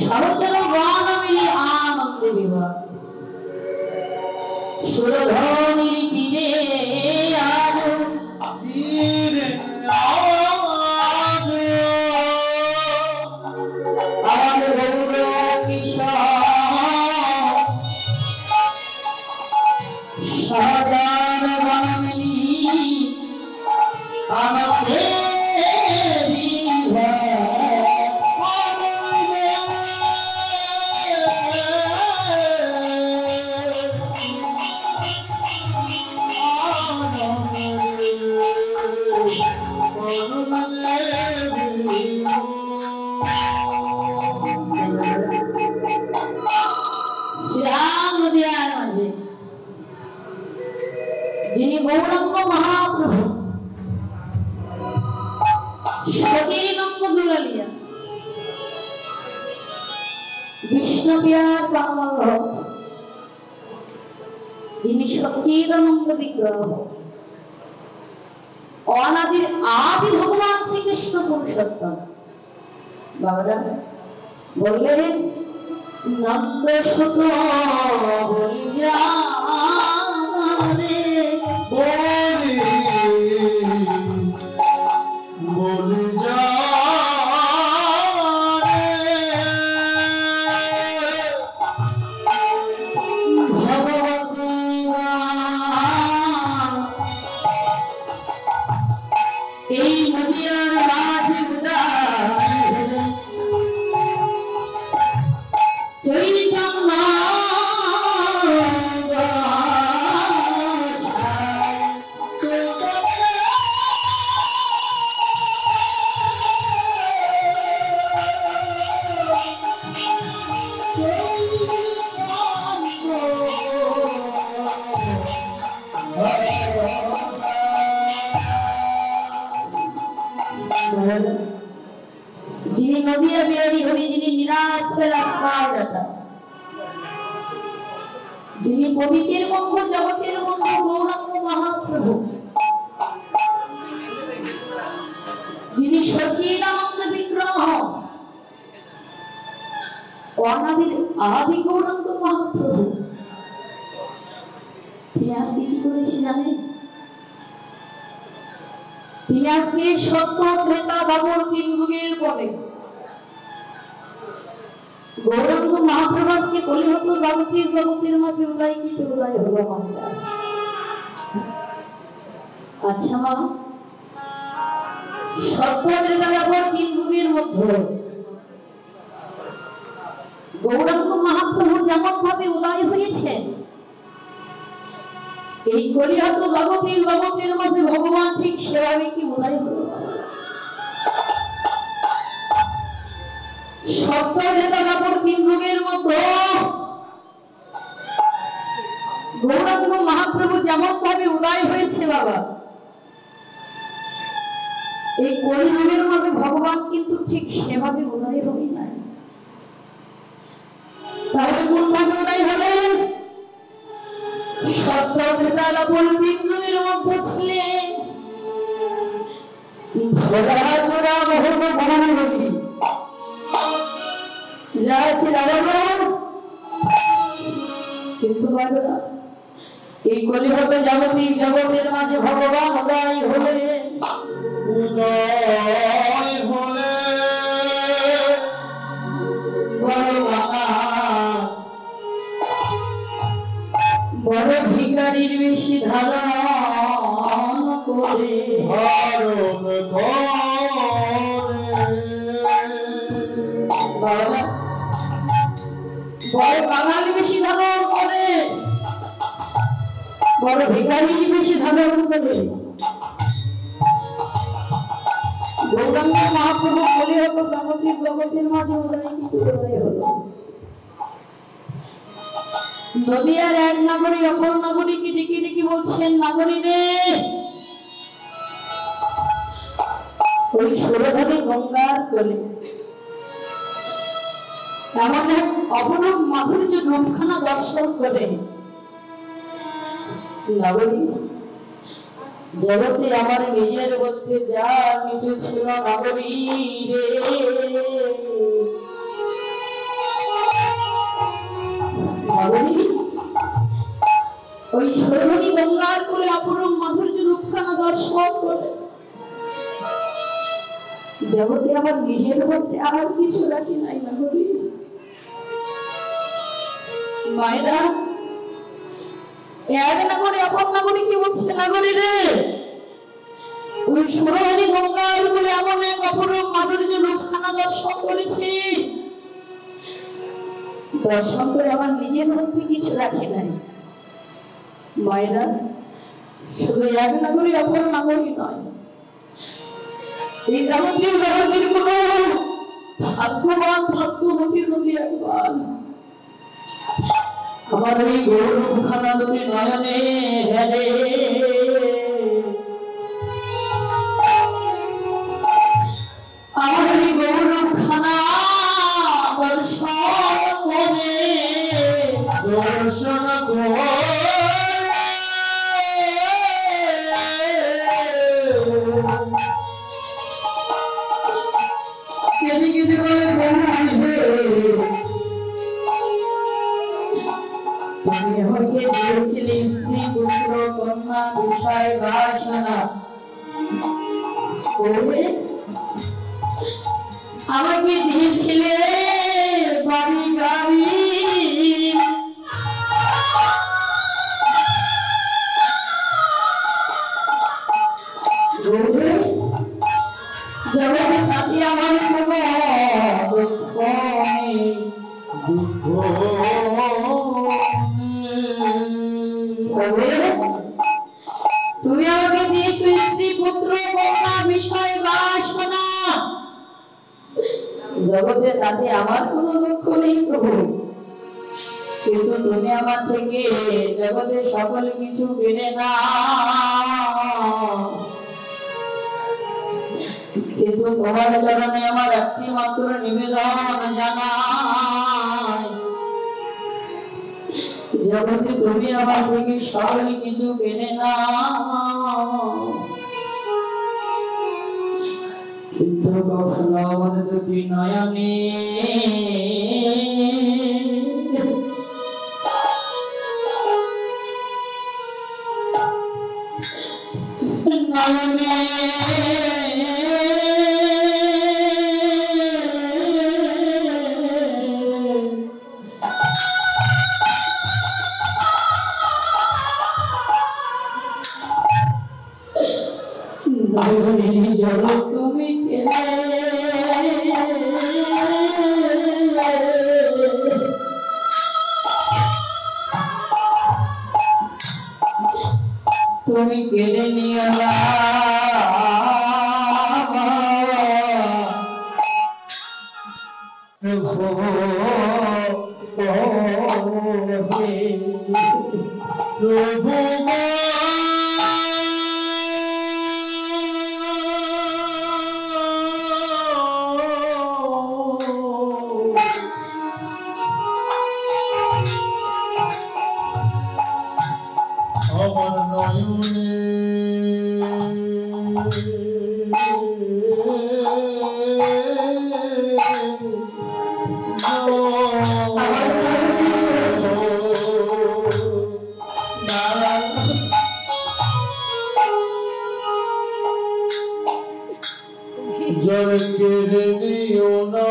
সহচর গান মিলে আনন্দে বিভোর সুরধ্বনির তীরে আলো আমার গৌর কিশোর সদান গান মিলি আনন্দে যিনি গৌরাঙ্গ মহাপ্রভু সচিনঙ্গ দুলালিয়া বিষ্ণুপ্রিয়ার প্রাণবল্লভ যিনি সচিদানন্দ বিগ্রহ অনাদির আদি ভগবান শ্রীকৃষ্ণ পুরুষোত্তম বাবারা বললেন নন্দ সুত বলিয়া এই নদিয়ার মাঝে যিনি নদিয়া বিহারী হরি যিনি নিরাশ রাস্তা যিনি পবিত্রের বন্ধু জগতের বন্ধু গৌরাঙ্গ মহাপ্রভু যিনি সচিদানন্দ বিগ্রহ অনাদির আদি গৌরাঙ্গ মহাপ্রভু তিনি আজকে কি করেছে জানেন তিনি আজকে সত্য ত্রেতা দ্বাপর তিন যুগের পরে গৌরাঙ্গ মহাপ্রভু আজকে কলিহত জাগতিক জগতের মাঝে উদয় হলো আমরা। আচ্ছা মা সত্য ত্রেতা দ্বাপর তিন যুগের মধ্যে গৌরাঙ্গ মহাপ্রভু যেমন ভাবে উদয় হয়েছেন এই কলিহত জগতের মাঝে ভগবান ঠিক সেভাবে কি উদয় হলো সত্য ত্রেতা দ্বাপর তিন যুগের মধ্যে গৌরাঙ্গ মহাপ্রভু যেমন ভাবে উদয় হয়েছে বাবা এই কলিযুগের মাঝে ভগবান কিন্তু ঠিক সেভাবে উদয় হয় নাই তাহলে কোন ভাবে উদয় হলেন সত্য ত্রেতা দ্বাপর তিন যুগের মধ্যে ছিলেন জোড়া জোড়া মোহন বনমালী কিন্তু এই কলিহত জাগতিক জগতের মাঝে ভগবান উদয় হলেন বড় ভিখারির বেশি ধারণ করে বড় বাঙালি বেশি ধারণ করে বড় ভিখারি বেশি ধারণ করে গৌরাঙ্গ মহাপ্রভু কলিহত জাগতিক জগতের মাঝে উদয় হলো নদিয়ার এক নাগরী অপর নাগরীকে ডেকে ডেকে বলছেন নাগরী রে ওই সুরধনী গঙ্গার কোলে এমন এক অপরূপ মাধুর্য রূপখানা দর্শন করে নাগরী জগতে আমার নিজের মধ্যে যা কিছু ছিল নগরী রে, নগরী ওই সরোবরী গঙ্গার কোলে অপরূপ মাধুর্য রূপখানা দর্শন করে জগতে আমার নিজের মধ্যে আর কিছু রাখি নাই নগরী। মায়েরা এক নগরী অপর নগরী কি বলছে নগরী রে, ওই সরোবরী গঙ্গার কোলে এমন এক অপরূপ মাধুর্য রূপখানা দর্শন করেছি, দর্শন করে আমার নিজের মধ্যে কিছু রাখি নাই। মায়েরা শুধু এক নগরী অপর নগরী নয়, এই যাবতীয় জগতের কোন ভাগ্যবান ভাগ্যবতী যদি একবার আমার এই গৌরবখানা দুটি নয়নে হেরে আমার এই গৌরবখানা দর্শন করে দর্শন করে তুমি আমাকে দিয়েছিলে স্ত্রী পুত্র কন্যা বিষয় বাসনা, আমাকে দিয়েছিলে বাড়ি গাড়ি, জগতে সাথে আমার কোনো দুঃখ নেই, তুমি আমাকে দিয়েছো স্ত্রী পুত্র কন্যা বিষয় বাসনা, জগতে তাতে আমার কোনো দুঃখ নেই প্রভু, কিন্তু তুমি আমার থেকে জগতে সকল কিছু কেড়ে না, কিন্তু তোমার চরণে আমার একটি মাত্র নিবেদন জানাই, জগতে তুমি আমার থেকে সকল কিছু কেড়ে না, কিন্তু কখনো আমার দুটি নয়নে নয়নে জল তুমি তুমি কেড়ে নিও না প্রভু আমার নয়নে জল কেড়ে নিও না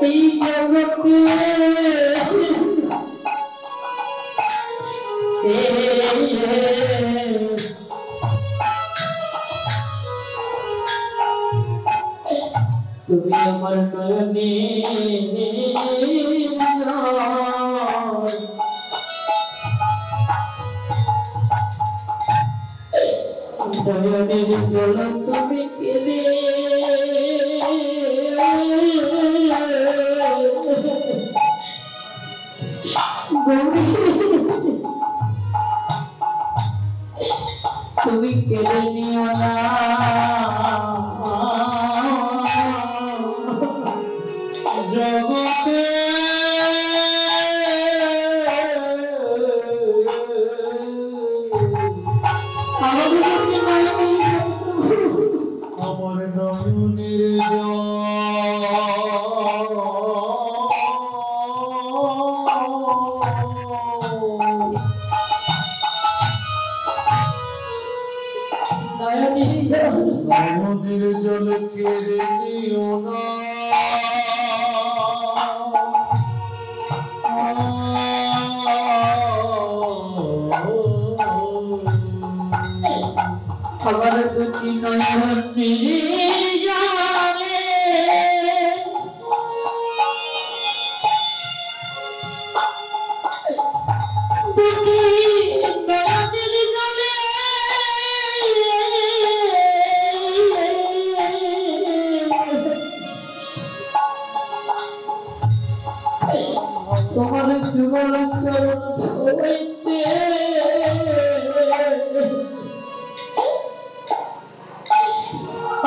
এই জগতে তুমি আমার নয়নে নয়নের জল তুমি কেড়ে তুমি কেড়ে নিও না জগতে আমার নয়নের নয়নের জল কেড়ে নিও না আমার দুটি নয়ন নির্জনে দুটি নয়নের জলে তোমার যুগল চরণ হইতে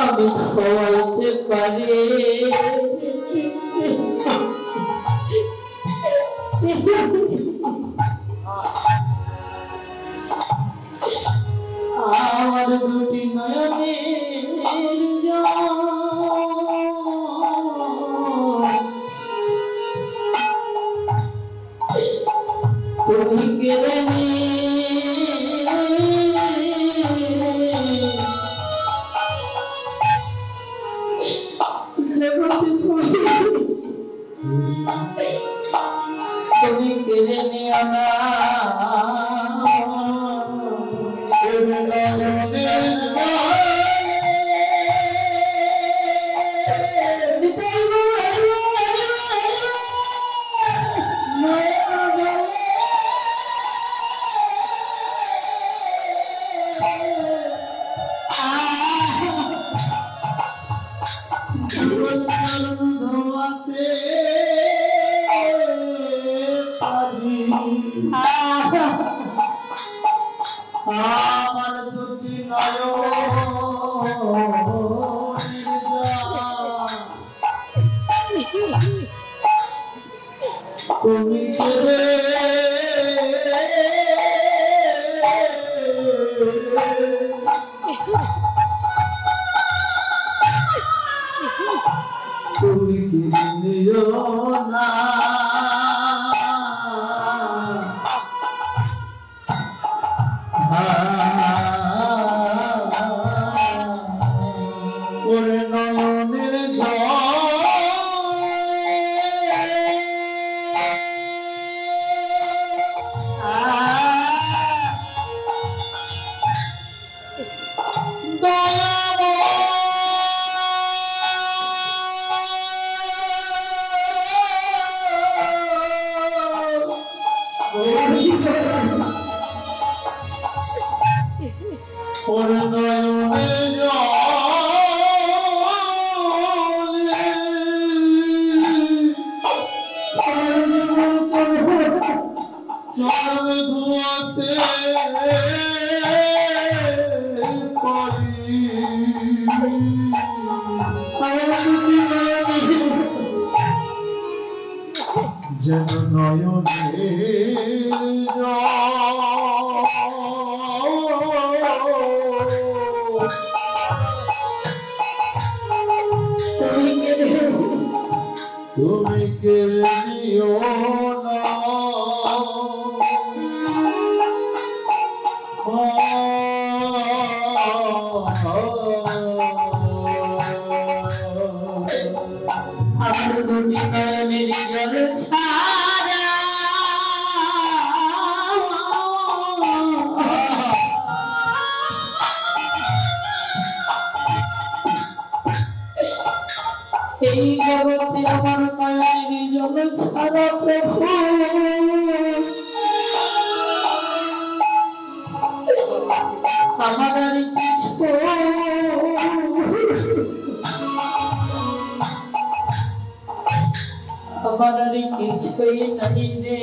আমি খোয়াইতে পারি আমার দুটি নয়নের তুমি কেড়ে তুমি কেড়ে নিও না আমার দুটি তুমি কেড়ে তুমি কেড়ে নিও না ওরে নয়নের ওরে নয়নের চরণ ধোয়াতে পারি যেন নয়নের তুমি কেড়ে নিও না আমার দুটি নয়নের জল ছাড়া এই জগতে আমার নয়নের জল ছাড়া প্রভু আমার আর কিছু আমার আর কিছুই নাই রে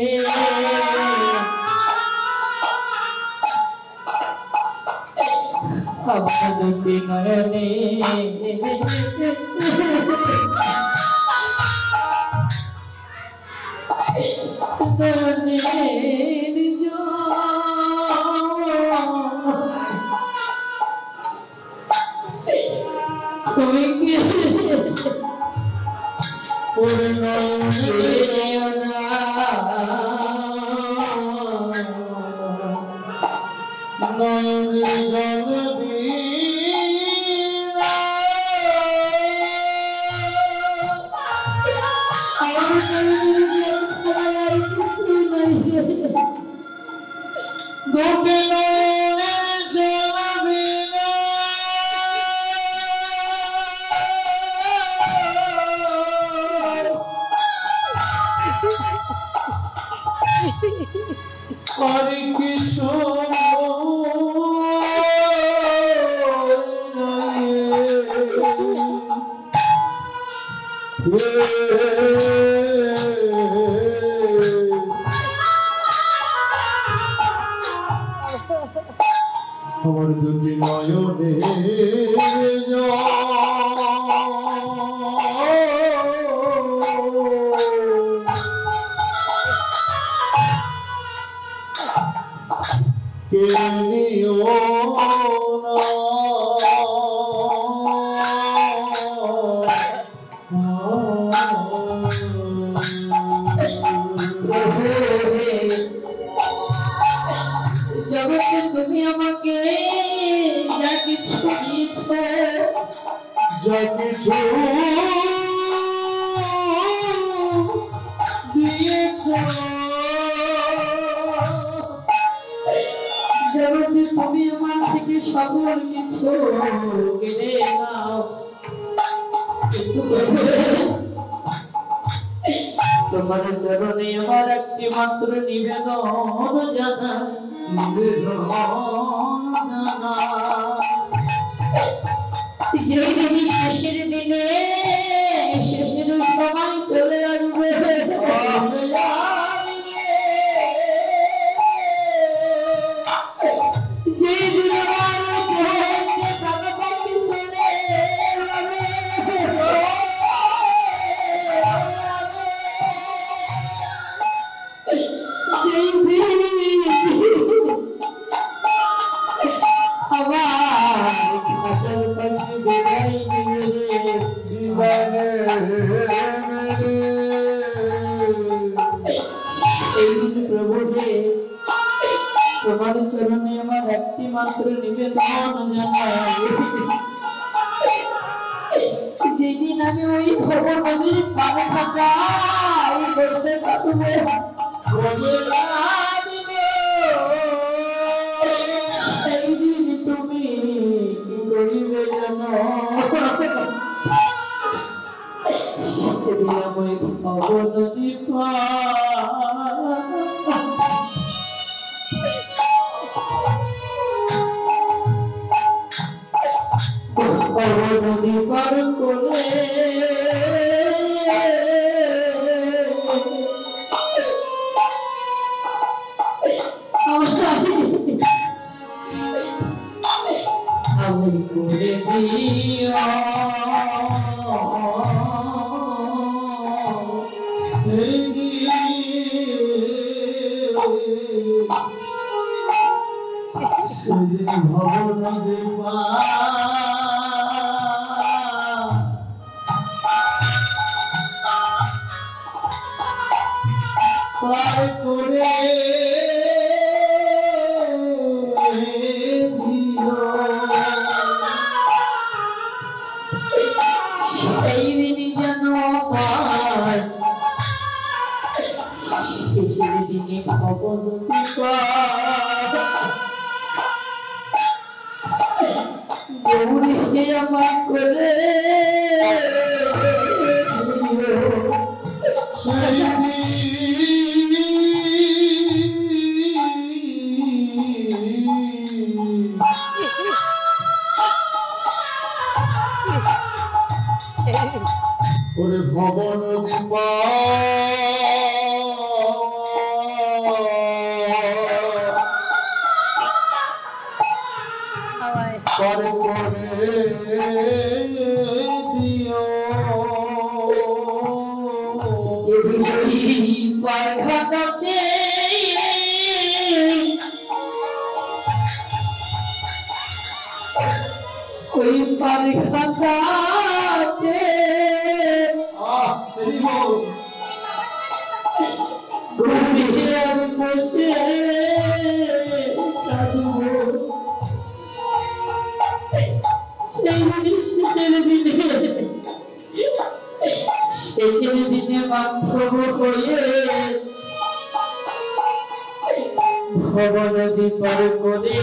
আমার দুটি নয়নে তুমি কি আমার দুটি নয়নে কেনিও জগতে তুমি আমাকে যা কিছু দিয়েছ যা কিছু দিয়েছ জগতে তুমি আমার থেকে সকল কিছু কেড়ে নাও তোমার চরণে আমার একটি মাত্র নিবেদন জানাই যেদিন শেষের দিনে শেষের সময় চলে আসবে যেদিন তোমার চরণে আমার একটি মাত্র নিবেদন জানাই যেদিন আমি ওই খবর নদীর পানে থাকা ওই বসে থাকবো সেই দিন তুমি কি করিবে জানো সেদিন আমি খবর নদী নদী পার করে আমি করে দিও সেদিন ভবন দেবা পার করে দিও সেই দিন যেন পার শেষের দিনে খবর গৌরীকে আমার করে ওরে ভবন দীপা করে দিও পাখাতে ওই পাখাতে ঘুরিয়ে আমি বসে কাঁদবো শেষের দিনে বান্ধব হয়ে ভবনদী পার করে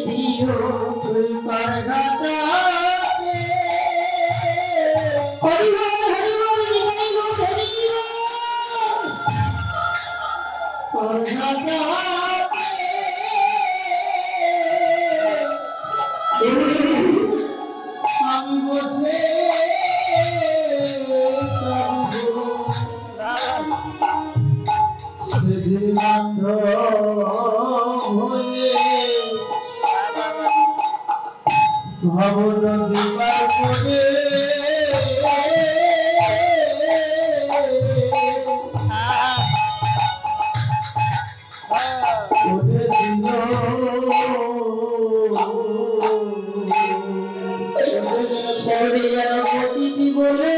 দিও তুই পাখাতে আমি বসে সেদিন হয়ে ভবনদী পার করে প্রতিটি বলে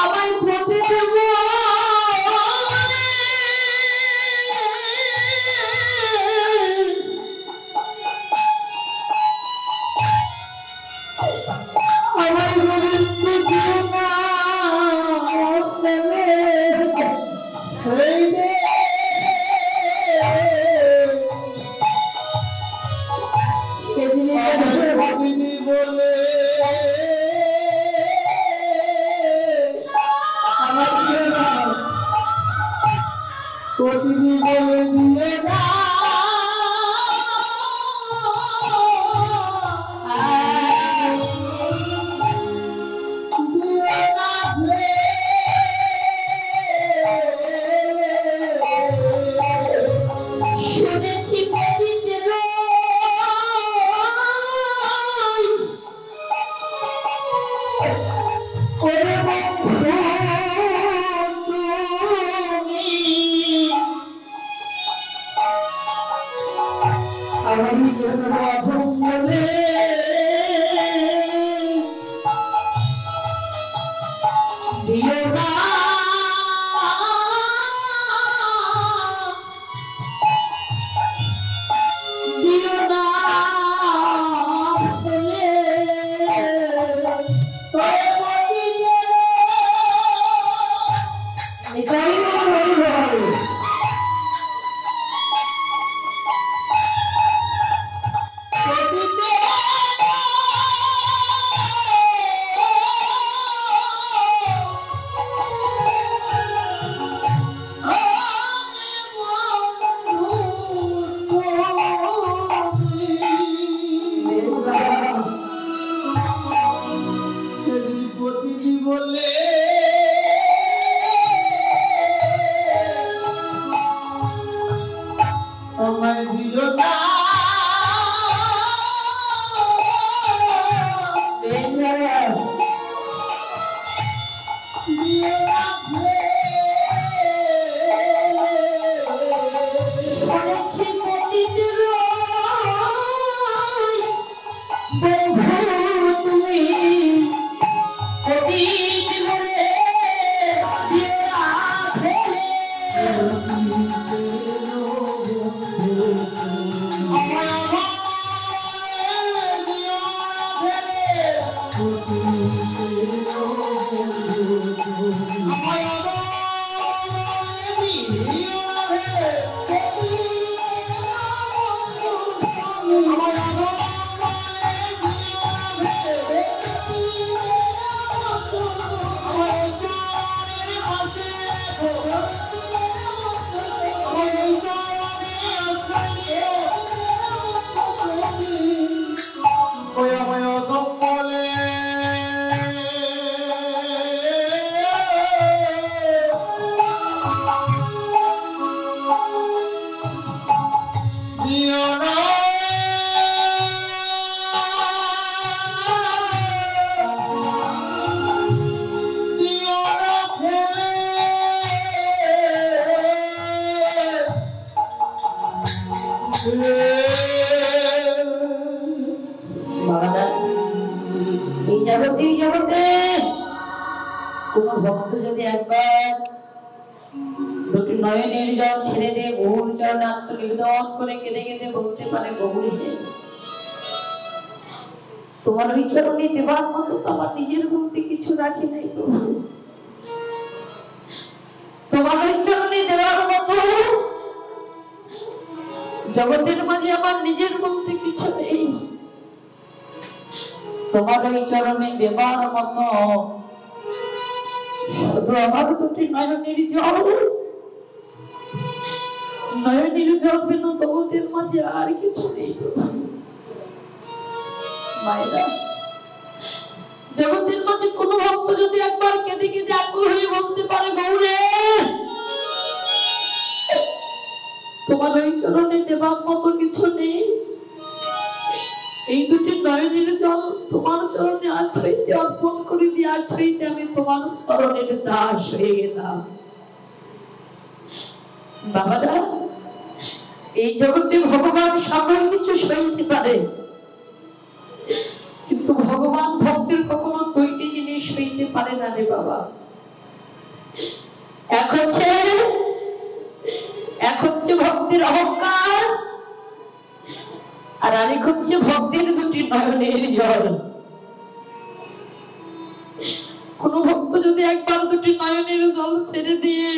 আমায় প্রতিটি আমায় গোবিন্দ দিও না বলে প্রতিদিন বলে দিয়ে না দিও না এই জগতে কোন ভক্ত যদি একবার দুটি নয়নের জল ছেড়ে দিয়ে গৌর চরণে আত্মনিবেদন করে কেঁদে কেঁদে বলতে পারে, গৌরী তোমার ওই চরণে দেবার মতো তো আমার নিজের বলতে কিছু রাখি নাই, তোমার ওই চরণে দেবার মতো জগতের মাঝে আমার নিজের বলতে কিছু নেই। তোমার ওই চরণে দেবার মতো শুধু আমার দুটি নয়নের জল, নয়নের জল পেল জগতের মাঝে আর কিছু নেই। মায়েরা, জগতের মাঝে কোন ভক্ত যদি একবার কেঁদে কেঁদে আকুল হয়ে বলতে পারে, গৌরে তোমার ওই চরণে দেবার মতো কিছু নেই, এই দুটি নয়নের জল তোমার চরণে আজ হইতে অর্পণ করে দিয়ে আজ হইতে আমি তোমার স্মরণের দাস হয়ে গেলাম। বাবারা, এই জগতে ভগবান সকল কিছু সইতে পারে, কিন্তু ভগবান ভক্তের কখনো দুইটি জিনিস সইতে পারে না রে বাবা। এক হচ্ছে ভক্তের অহংকার, আর আরেক হচ্ছে ভক্তের দুটি নয়নের জল। কোন ভক্ত যদি একবার দুটি নয়নের জল ছেড়ে দিয়ে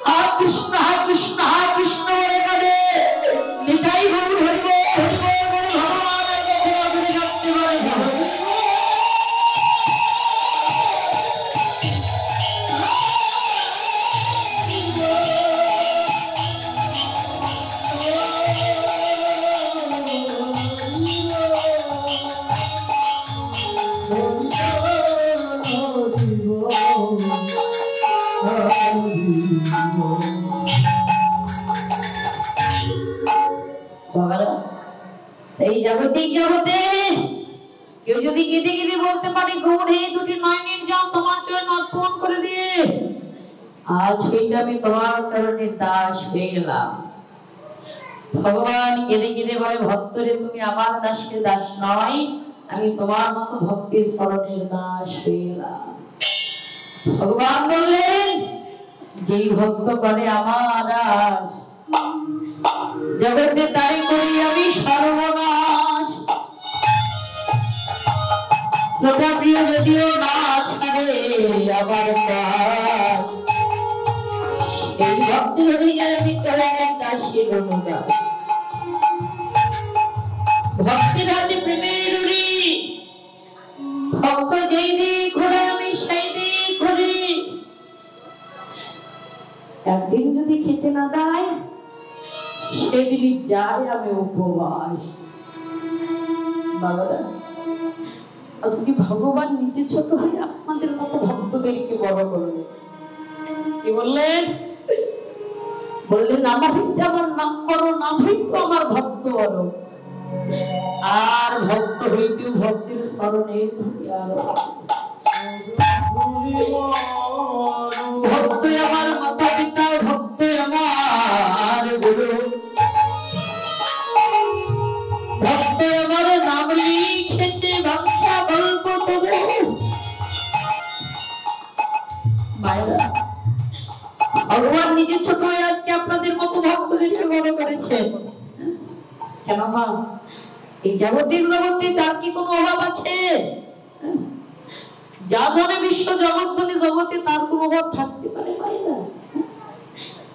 হা কৃষ্ণ হা কৃষ্ণ হা কৃষ্ণ বলে কাঁদে, নিতাই গৌর হরি বল হরি বল বলে ভগবানের কাছে অদূরে থাকতে পারে। এই জগতে কেউ যদি কেঁদে কেঁদে বলতে পারে, গৌরে দুটি নয়নের জল তোমার চরণে অর্পণ করে দিয়ে আজ হইতে আমি তোমার চরণের দাস হয়ে গেলাম। ভগবান কেঁদে কেঁদে বলে, ভক্তরে তুমি আমার দাসের দাস নয়, আমি তোমার মতো ভক্তের চরণের দাস হয়ে গেলাম। ভগবান বললেন, যেই ভক্ত করে আমার দাস জগতে তাই করি আমি সর্বনাশ। প্রিয় যদিও না ছাড়ে আমার কাজ, এই ভক্তি হরিয়ার বিচরণের দাসের অনুদাস। ভক্তির হাতে প্রেমের উড়ি, ভক্ত যেই দিক ঘোরে আমি সেই দিক ঘুরি। একদিন যদি খেতে না দেয় সেদিনই যায় আমি উপবাস। বাবারা, আজকে ভগবান নিজে ছোট হয়ে আপনাদের মতো ভক্তদেরকে বড় করলেন। কি বললেন? আমার হইতে আমার নাম করো, নাম হইতে আমার ভক্ত বলো, আর ভক্ত হইতেও ভক্তের স্মরণে ভক্ত আমার মাতা পিতা, ভক্ত আমার গুরু, ভক্ত আমার নাম লিখেছে বাংশা গল্প তবু। মায়েরা, ভগবান নিজে ছোট হয়ে আজকে আপনাদের মতো ভক্তদেরকে বড় করেছেন। কেন মা, এই জাগতিক জগতে তার কি কোনো অভাব আছে? যা ধরে বিশ্ব জগৎ জগতে তার কোনো অভাব থাকতে পারে মায়েরা?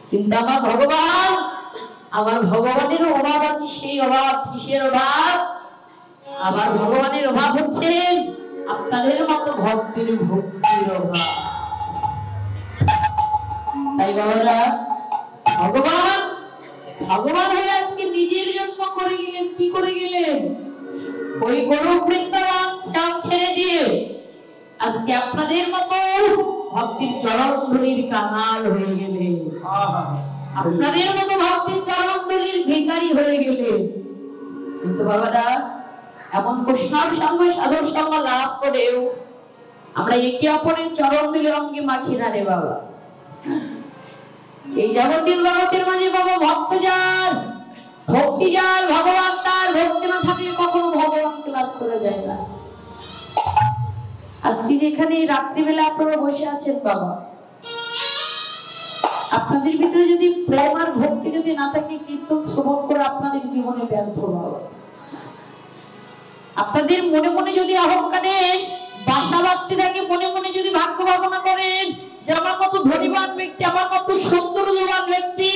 কিন্তু আমার ভগবানের অভাব আছে। সেই অভাব কিসের অভাব? আমার ভগবানের অভাব হচ্ছে আপনাদের মতো ভক্তের ভক্তির অভাব। তাই বাবারা, ভগবান হয়ে আজকে নিজের জন্ম করে গেলেন। কি করে গেলেন? ওই গোলক বৃন্দাবন ছেড়ে দিয়ে আজকে আপনাদের মতো ভক্তির চরণ ধরির কাঙাল হয়ে গেলেন। আপনাদের মতো ভক্তির চরণ দলিল ভিখারি হয়ে গেলেন, কিন্তু বাবারা এমন বৈষ্ণব সঙ্গ সাধুর সঙ্গ লাভ করেও আমরা একে অপরের চরণ দিলে অঙ্গে মাখি না রে বাবা। এই জগতের জগতের মাঝে বাবা ভক্ত যার ভক্তি যার, ভগবান তার, ভক্তি না থাকলে কখনো ভগবানকে লাভ করা যায় না। আজকে যেখানে রাত্রিবেলা আপনারা বসে আছেন বাবা, আপনাদের ভিতরে যদি প্রেম আর ভক্তি যদি না থাকে, কীর্তন শ্রবণ করে আপনাদের জীবনে ব্যর্থ বাবা। আপনাদের মনে মনে যদি অহংকারে বাসা বাঁধতে থাকে, মনে মনে যদি ভাগ্য ভাবনা করেন যে আমার মতো ধনীবান ব্যক্তি, আমার মতো সৌন্দর্যবান ব্যক্তি,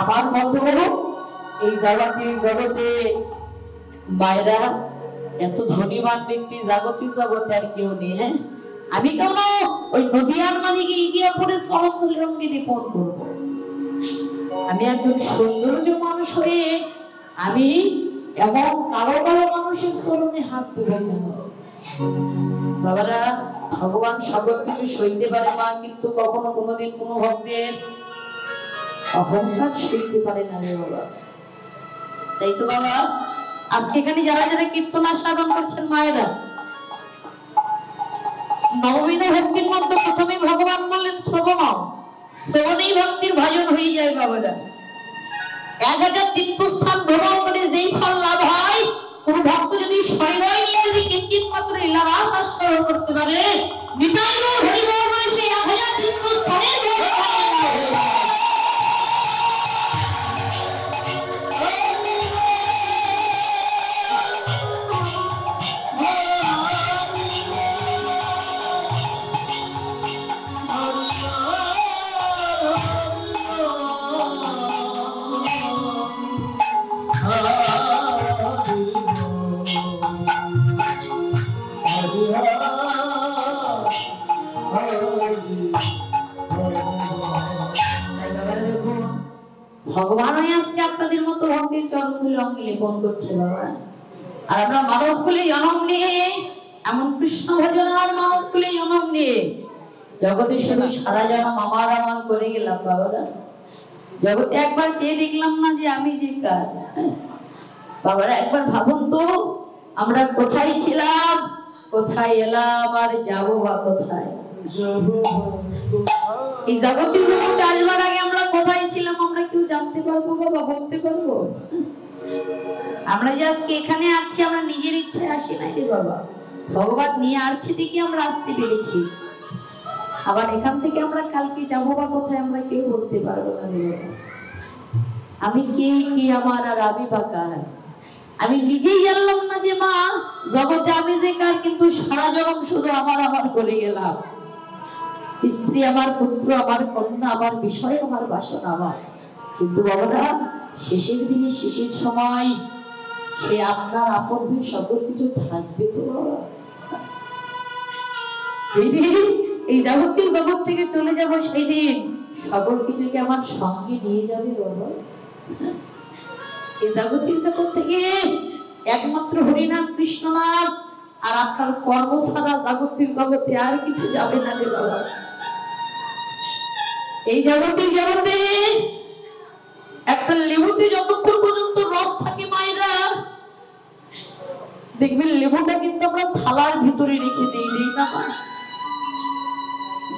আমার মতো এই জগতে মায়েরা এত ধনীবান ব্যক্তি জাগতিক জগতে আর কেউ নেই। হ্যাঁ, আমি কেন ওই নদিয়ার মাঝে গিয়ে পরে চরণধুলি অঙ্গে নিপন করবো? আমি একজন সৌন্দর্য মানুষ হয়ে আমি এমন কালো কালো মানুষের চরণে হাত দেবো কেন? বাবারা, ভগবান সব কিছু সইতে পারে মা, কিন্তু কখনো কোনোদিন কোনো ভক্তের অহংকার সইতে পারে না রে বাবা। তাই তো বাবা, আজকে এখানে যারা যারা কীর্তন আস্বাদন করছেন মায়েরা, নবমী ভক্তির মধ্যে প্রথমে ভগবান বললেন শ্রবণ, শ্রবণেই ভক্তির ভাজন হয়ে যায় বাবারা। 1000 তীর্থস্থান ভ্রমণ করে যেই ফল লাভ হয়, কোন ভক্ত যদি শরীর নিয়ে যদি কিঞ্চিৎ মাত্র লীলারাস আস্বাদন করতে পারে, নিতাই গৌর হরি বল বলে সেই 1000 তীর্থস্থানের ভগবান আজকে আপনাদের মতো ভক্তির চরণধুলি অঙ্গে লেপন করছে বাবা। আর আমরা মানব কুলে জন্ম নিয়ে, এমন কৃষ্ণ ভজন আর মানব কুলে জন্ম নিয়ে জগতে শুধু সারা জন্ম আমার আমার করে গেলাম বাবারা। জগতে একবার চেয়ে দেখলাম না যে আমি যে কার। বাবারা একবার ভাবুন তো, আমরা কোথায় ছিলাম, কোথায় এলাম, আর যাবো বা কোথায়? এই জগতের জগতে আসবার আগে আমরা কোথায় ছিলাম আমরা কেউ জানতে পারবো বাবা, বলতে পারবো? আমরা যে আজকে এখানে আছি, আমরা নিজের ইচ্ছে আসি নাই রে বাবা, ভগবান নিয়ে আসছে দেখি আমরা আসতে পেরেছি। আবার এখান থেকে আমরা কালকে যাবো বা কোথায় আমরা কেউ বলতে পারবো না রে বাবা। আমি কে, কি আমার, আর আমি বা কার? আমি নিজেই জানলাম না যে মা জগতে আমি যে কার, কিন্তু সারা জগৎ শুধু আমার আমার করে গেলাম। স্ত্রী আমার, পুত্র আমার, কন্যা আমার, বিষয় আমার, বাসনা আমার। কিন্তু বাবারা, শেষের দিনে শেষের সময় সে আপনার আপন হয়ে সকল কিছু থাকবে তো বাবা। যেদিন এই জাগতিক জগৎ থেকে চলে যাব, সেই দিন সকল কিছুকে আমার সঙ্গে নিয়ে যাবে বাবা। এই জাগতিক জগৎ থেকে একমাত্র হরিনাম, কৃষ্ণ নাম আর আপনার কর্ম ছাড়া জাগতিক জগতে আর কিছু যাবে না রে বাবা। এই জাগতিক জগতে একটা লেবুতে যতক্ষণ পর্যন্ত রস থাকে মায়েরা, দেখবেন লেবুটা কিন্তু আমরা থালার ভিতরে রেখে দিই না।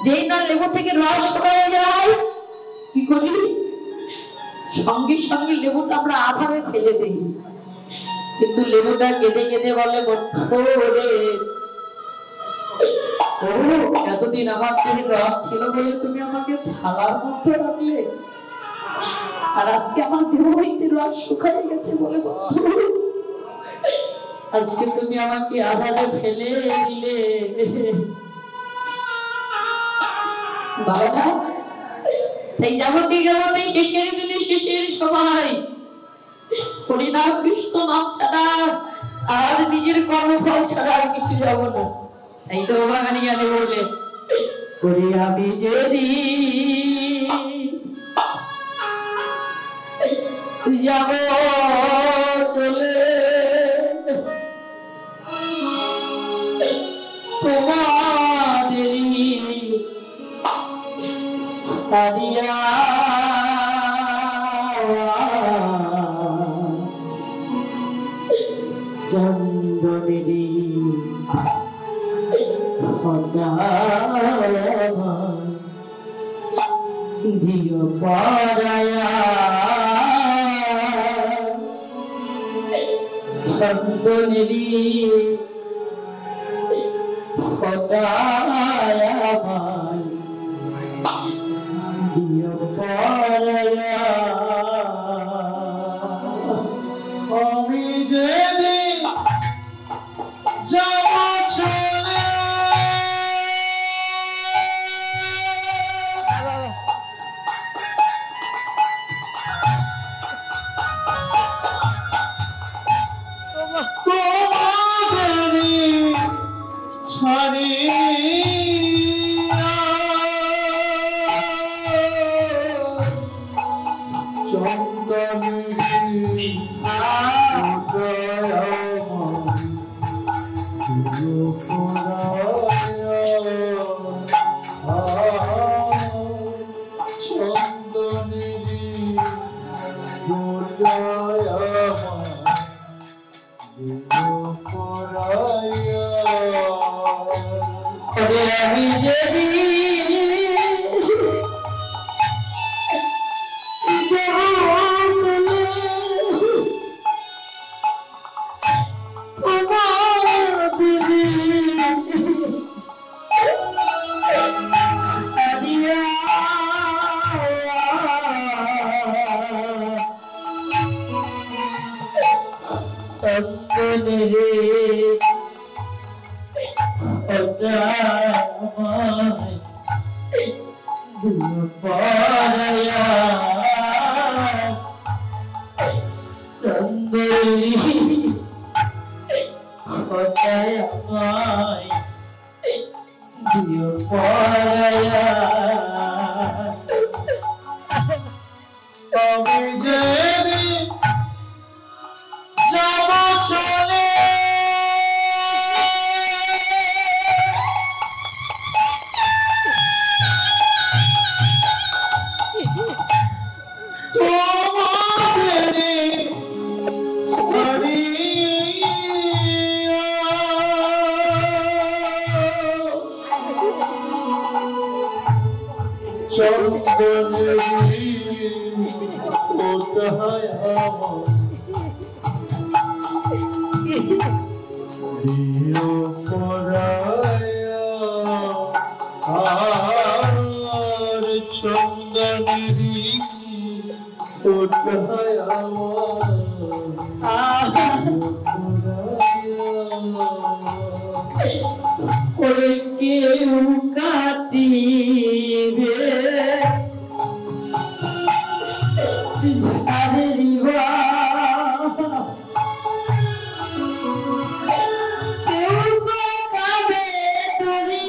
যেই না লেবু থেকে রস হয়ে যায়, কি করি? সঙ্গে সঙ্গে লেবুটা আমরা আধারে ফেলে দিই। কিন্তু লেবুটা কেটে কেটে বলে, এতদিন আমার তুমি রস ছিল বলে তুমি আমাকে থালার মধ্যে রাখলে, আর আজকে আমার দেহ হইতে রস শুকায় গেছে বলে আজকে তুমি আমাকে আধারে ফেলে দিলে। বাবা, এই জাগতিক জগতে শেষের দিনে শেষের সময় হরিনাম কৃষ্ণ নাম ছাড়া আর নিজের কর্মফল ছাড়া আর কিছু যাব না। তাই তো বাঙালি গানে বলে, করি আমি যদি যাব চলে তোমাদেরই সারিয়া চন্দনেরি দিও পারায়া চন্দনেরি দিও পারায়া আমি যেদিন যাব চলে তোমাদেরই ছাড়িয়া চন্দনেরি আমি যদি আমি যেদিন যাব চলে তোমাদেরই চন্দনেরি কোথায় আমার দিও পরায়া আর চন্দনেরি কোথায় আমার ওরে কেউ কাটিবে ঝাড়িবা কেউ কাবে তরি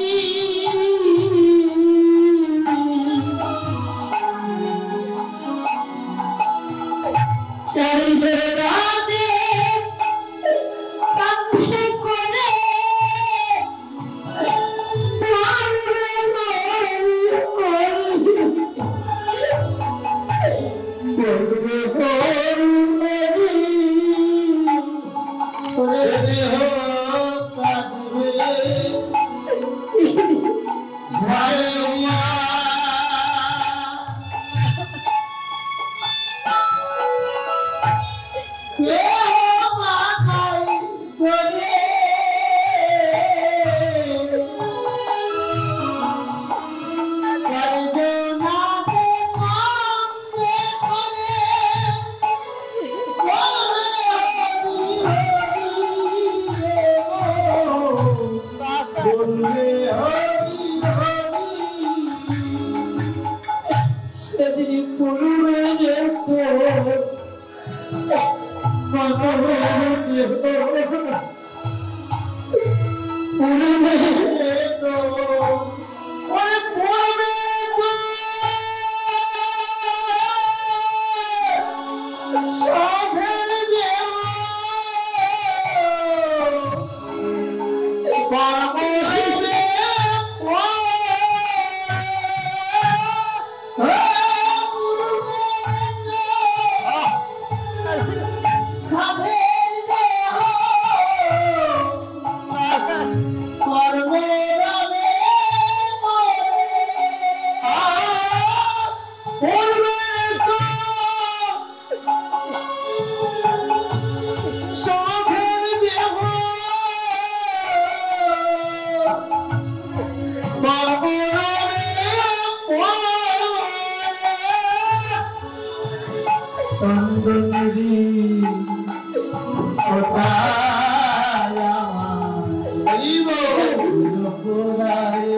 চারি রাতে কাছে করে চন্দনেরি কোথায় আমার পোড়ায়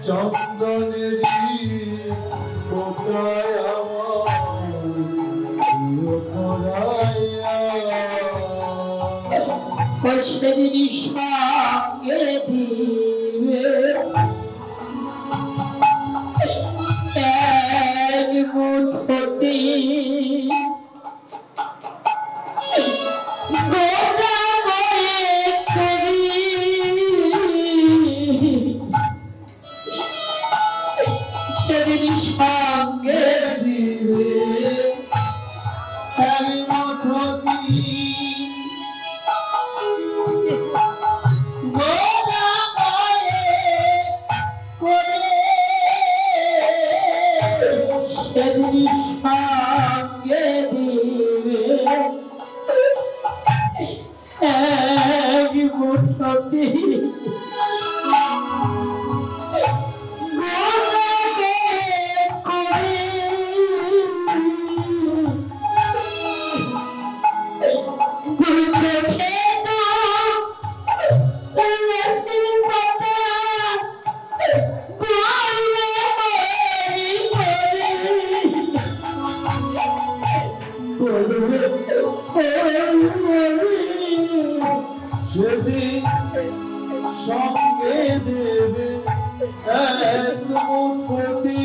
চন্দনেরি কোথায় আমার পোড়ায় সেদিন সঙ্গে দিবে এক মুঠোটি গোটা কয়েক করি সেদিন সঙ্গে দিবে এক মুঠোটি সেদিন সঙ্গে দেবে এক মুঠোটি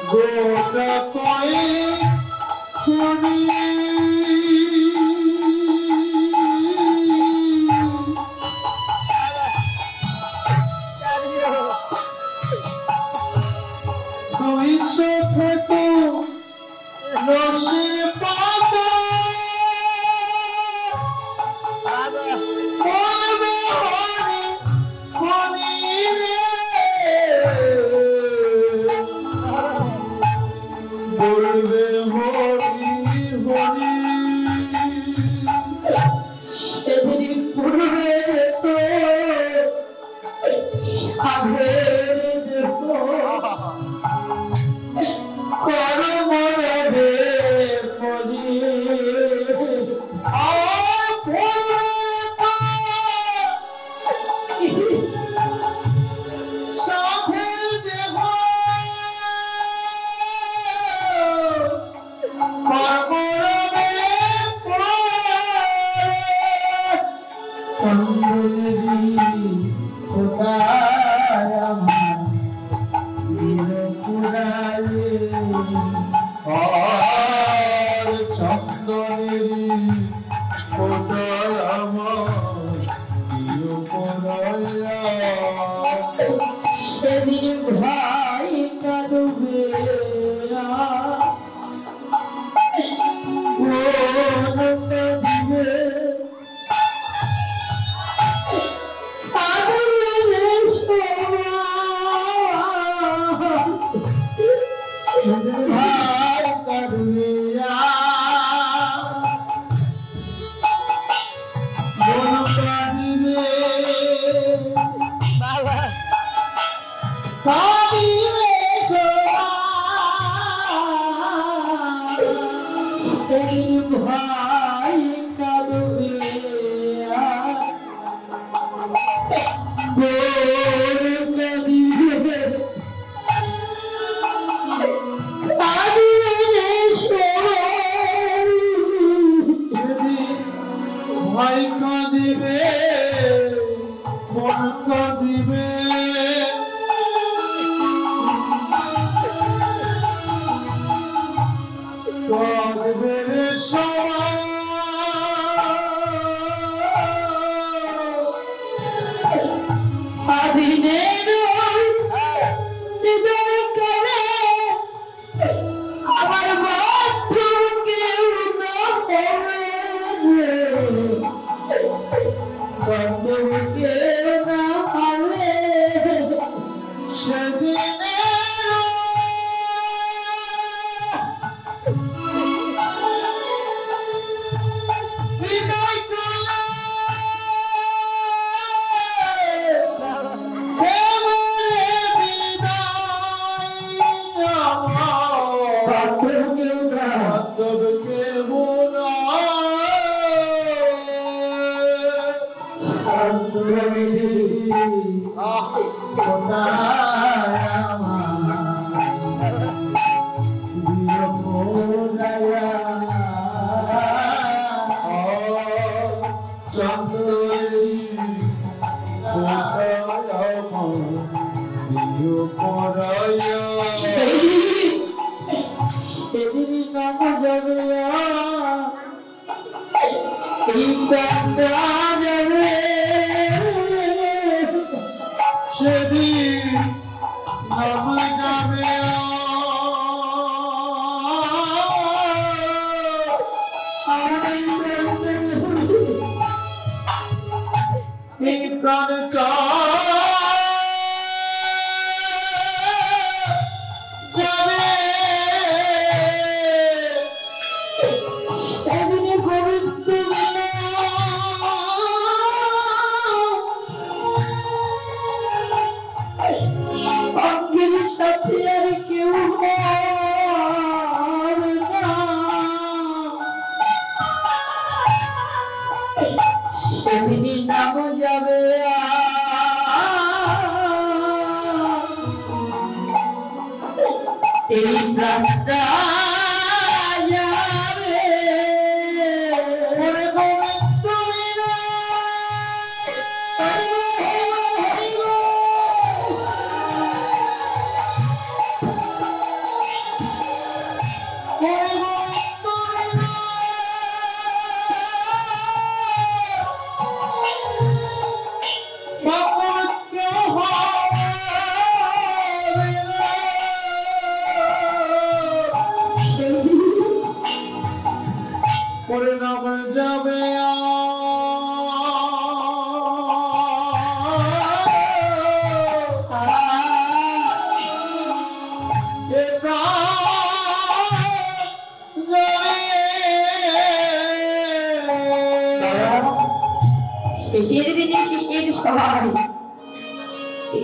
গোটা কয়েক শুনি তুই চোখে তো রসের পাতা বলবে হরি হরি রে বলবে হরি হরি সেদিন পূর্বে তো সাধের দেখো করমরে পরি সাধের দেহ কর্মরবে চন্দনেরি কোথায় আমার পোড়ায় আর চন্দনেরি কোথায় আমার পোড়ায় সেদিন ভাই কাঁদবে ভাই করবে মন কাঁদিবে কাঁদিবে সেদিন ভাই কাঁদবে ভাই কাঁদিবে মন কাঁদিবে কাঁদবে সবাই আদিনের হৃদয় করে আমার বন্ধু কেউ না হবে বন্ধু কেউ না হবে সেদিনে হৃদয়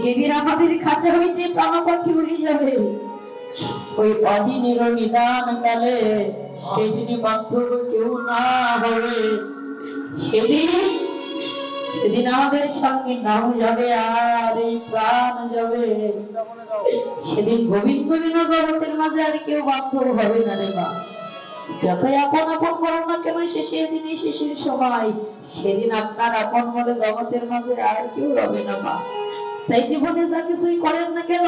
যেদিন আমাদের খাঁচা হইতে প্রাণ পাখি উড়ে যাবে ওই অদিনের নিদান কালে সেদিনে বান্ধব কেউ না হবে সেদিন আমাদের সঙ্গে নাম যাবে আর এই প্রাণ যাবে সেদিন গোবিন্দ বিনা জগতের মাঝে আর কেউ বান্ধব হবে না রে মা যতই আপন আপন করো না কেন শেষের দিনে শেষের সময় সেদিন আপনার আপন বলে জগতের মাঝে আর কেউ রবে না মা তাই জীবনে যা কিছুই করেন না কেন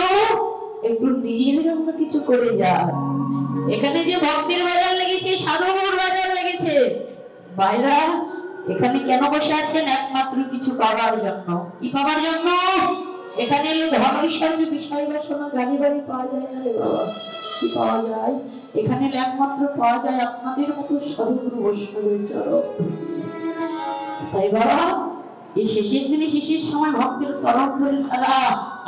একটু নিজের জন্য কিছু করে যান এখানে যে ভক্তির বাজার লেগেছে সাধুর বাজার লেগেছে ভাইরা এখানে কেন বসে আছেন একমাত্র কিছু পাওয়ার জন্য কি পাওয়ার জন্য এখানে ধন ঐশ্বর্য বিষয় বাসনা গাড়ি বাড়ি পাওয়া যায় না রে বাবা কি পাওয়া যায় এখানে একমাত্র পাওয়া যায় আপনাদের মতো সাধুগুরু বৈষ্ণবের চরণ তাই বাবা এই শেষের দিনে শেষের সময় ভক্তের চরণ ধরে ছাড়া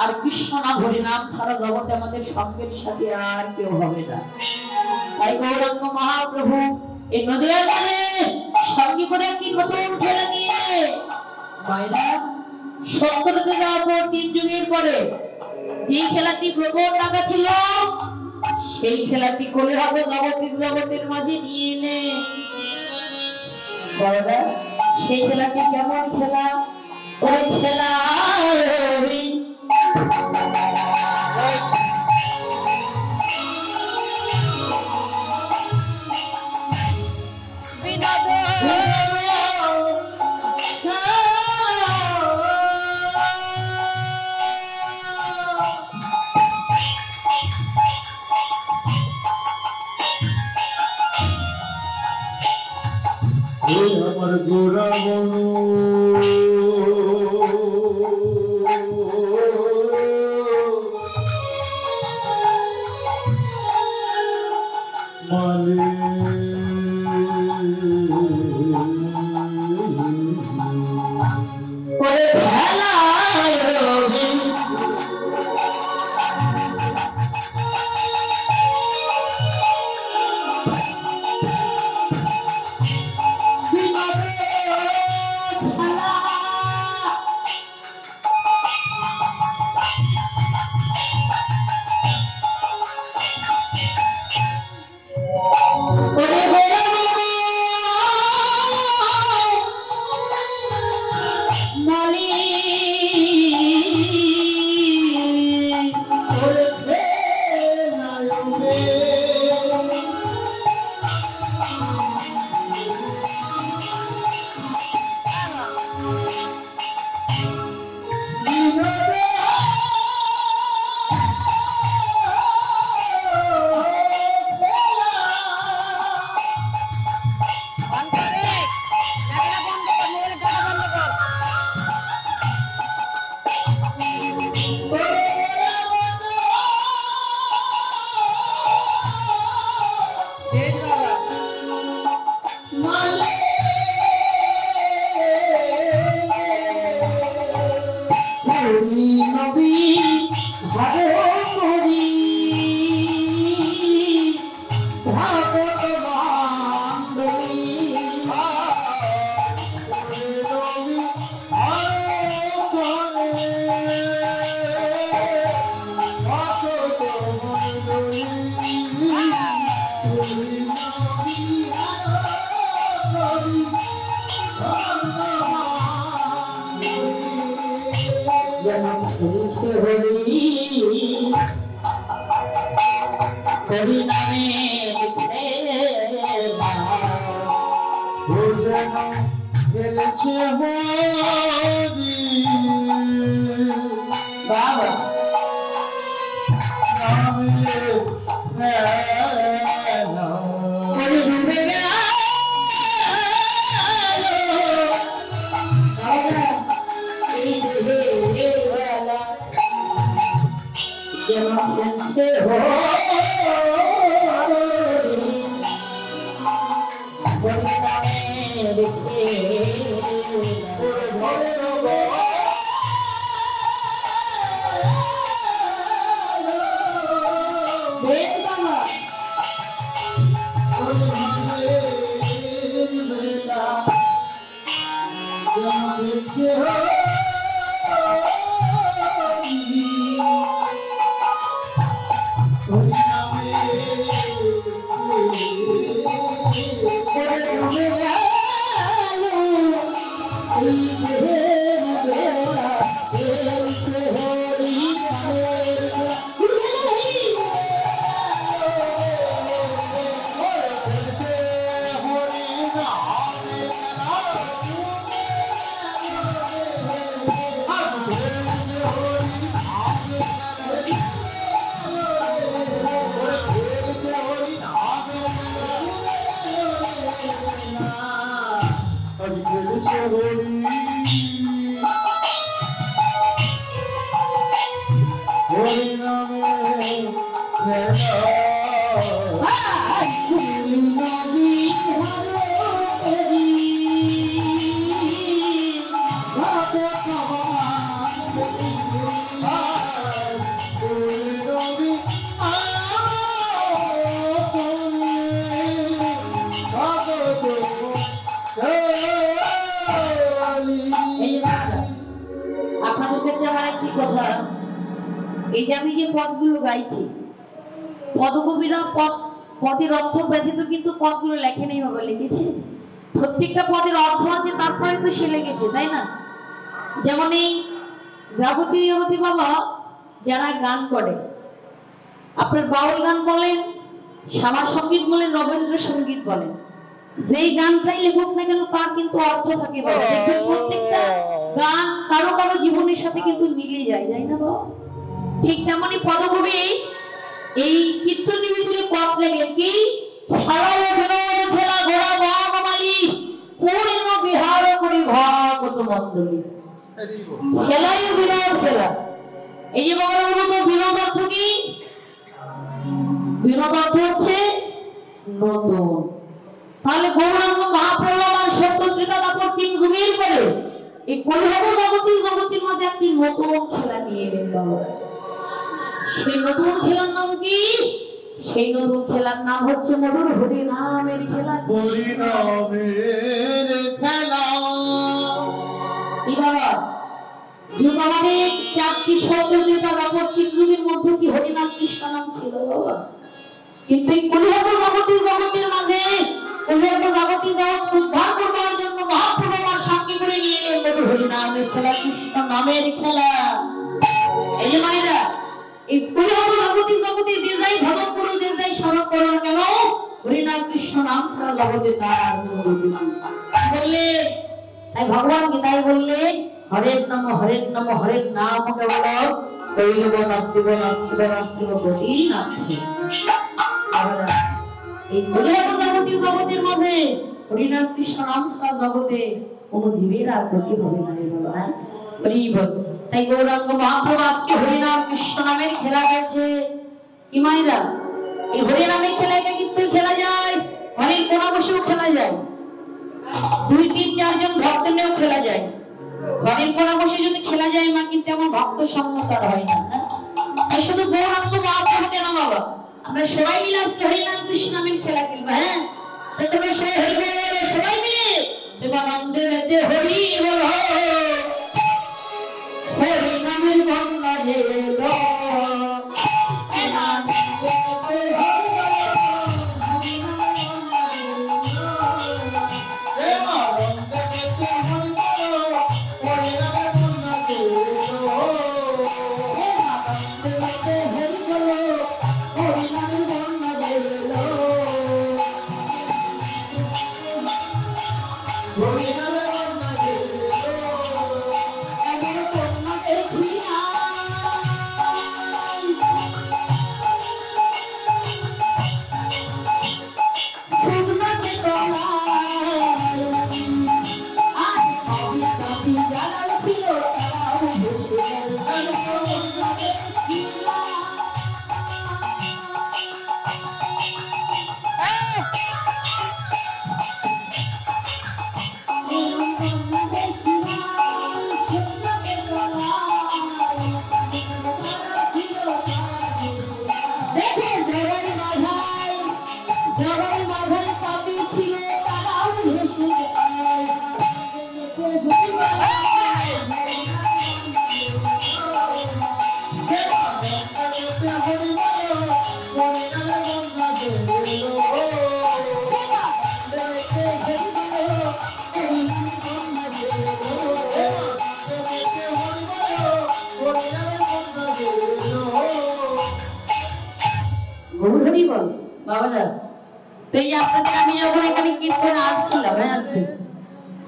আর কৃষ্ণ নাম হরি নাম ছাড়া জগতে আমাদের সঙ্গের সাথে আর কেউ হবে না তাই গৌরাঙ্গ মহাপ্রভু এই নদীর তীরে সঙ্গে করে একটি নতুন খেলা নিয়ে মায়েরা 70 থেকে অপর 3 যুগের পরে যে খেলাটি গোপন রাখা ছিল সেই খেলাটি করে হবে জগতের মাঝে নিয়ে এনে বড়রা সেই খেলাটি কেমন খেলা ওই খেলা আমার গোরা বনু মালে পদের অর্থ ব্যতীত কিন্তু পদগুলো লেখে নেই, বাবা লিখেছে। প্রত্যেকটা পদের অর্থ আছে, তারপরে তো সে লিখেছে, তাই না? যেমন এই যাবতীয় বাবা যারা গান করে, আপনার বাউল গান বলেন, শ্যামা সঙ্গীত বলেন, রবীন্দ্রসঙ্গীত বলেন, যেই গানটাই লেখক না কেন তার কিন্তু অর্থ থাকে। প্রত্যেকটা গান কারো কারো জীবনের সাথে কিন্তু মিলে যায়, যাই না বাবা? ঠিক তেমনি পদকবি এই কীর্তনের ভিতরে পদ লেখেন কি, খেলা বিনোদ খেলা ঘোড়া বামালি পূর্ণ বিহার করি ভাগবত মণ্ডলী। খেলাই বিনোদ খেলা, এই যে বাবা বলতো বিনোদ অর্থ কি? বিনোদ অর্থ হচ্ছে নতুন। তাহলে গৌরাঙ্গ মহাপ্রলয় আর সত্যত্রিকা তারপর তিন যুগের পরে এই কলিযুগ জগতের মাঝে একটি নতুন খেলা নিয়ে এলেন বাবা। সেই নতুন খেলার নাম কি? সেই নতুন খেলার নাম হচ্ছে মধুর হরি নামের খেলা। হরি নামের খেলা। এবার যুগ আমাদের চারটি সত্যত্রিকা তারপর তিন যুগের মধ্যে কি হরি নাম কৃষ্ণ নাম ছিল বাবা? কিন্তু এই কলিযুগ জগতের মাঝে কলিযুগ জগতের জগৎ উদ্ধার করবার জন্য মহাপ্রভু আমার সঙ্গে করে নিয়ে এলেন মধুর হরি নামের খেলা, কৃষ্ণ নামের খেলা। এই যে মায়েরা এই কলিযুগ জগতের যে যাই ভজন করো, যে যাই স্মরণ করো না কেন, হরি নাম কৃষ্ণ নাম ছাড়া জগতে তার আর কোনো গতি নেই। বললে তাই ভগবান গীতায় বললেন হরের নাম হরের নাম হরের নাম কেবল কইলব নাস্তিব নাস্তিব নাস্তিব প্রতিনাথে। এই জগতের জগতের মধ্যে হরিনাম কৃষ্ণ নাম ছাড়া জগতে কোনো জীবের আর গতি হবে না রে বাবা। তাই গৌরাঙ্গ মহাপ্রভু আজকে হরিনাম কৃষ্ণ নামের খেলা গেছে। কি মাইরা এই হরিনামের খেলা কিন্তু খেলা যায়, অনেক কোনা বসেও খেলা যায়, 2-3-4 জন ভক্ত নিয়েও খেলা যায়। ঘরের কোনা বসে যদি খেলা যায় মা, কিন্তু আমার ভক্ত সম্মত হয় না। তাই শুধু গৌরাঙ্গ মহাপ্রভু কেন বাবা, আমরা সবাই মিলে আজকে হরিনাম কৃষ্ণ নামের খেলা খেলবো। হ্যাঁ, তোমরা সবাই মিলে দেবানন্দে বেদে হরি বল, হরি নামের বন্যা রে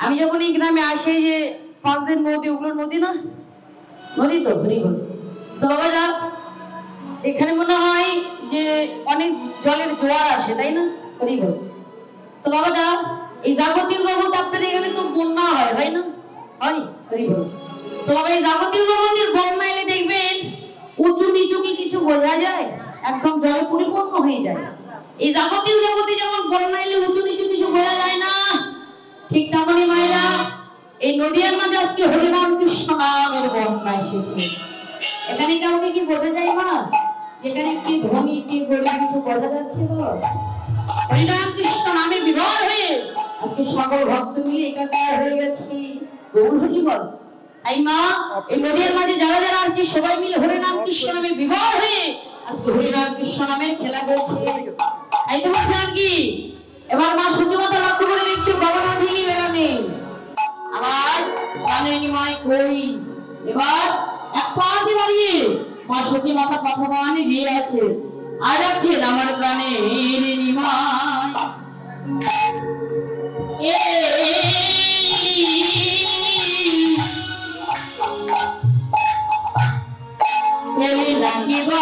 আমি যখন এই গ্রামে আসি, যে 5 দিন নদী, ওগুলো নদী না নদী তো তো বাবারা এখানে মনে হয় যে অনেক জলের জোয়ার আসে, তাই না? তো বাবারা এই যাবতীয় জগৎ আপনাদের এখানে তো বন্যা হয়, তাই না? হয়। তো বাবা এই যাবতীয় জগতের বন্যা এলে দেখবেন উঁচু নিচু কি কিছু বোঝা যায়? একদম জলে পরিপূর্ণ হয়ে যায়। এই যাবতীয় জগতে যেমন বন্যা এলে উঁচু নিচু কিছু বোঝা যায় না, ঠিক তেমনই মায়েরা এই নদীর মাঝে আজকে হরিনাম কৃষ্ণ নামের বন্যা এসেছে। এখানে কাউকে কি বোঝা যায় মা? যেখানে কি ধনী কি গরিব কিছু বোঝা যাচ্ছে? হরিনাম কৃষ্ণ নামে বিভোর হয়ে আজকে সকল ভক্ত মিলে একাকার হয়ে গেছে। গৌর হরি বল। তাই মা এই নদীর মাঝে যারা যারা আছে সবাই মিলে হরিনাম কৃষ্ণ নামে বিভোর হয়ে আজকে হরিনাম কৃষ্ণ নামের খেলা করছে। তাই তো বলছিলাম কি, এবার মা সত্যমতা লক্ষ্য করে দেখছি বাবা ভেঙে বেড়ানে আমার প্রাণের নিমাই কই। এবার এক পা দিয়ে দাঁড়িয়ে মা সত্যি মাথা কথা মানে দিয়ে আছে আর যাচ্ছেন আমার প্রাণের নিমাই। রাখিবা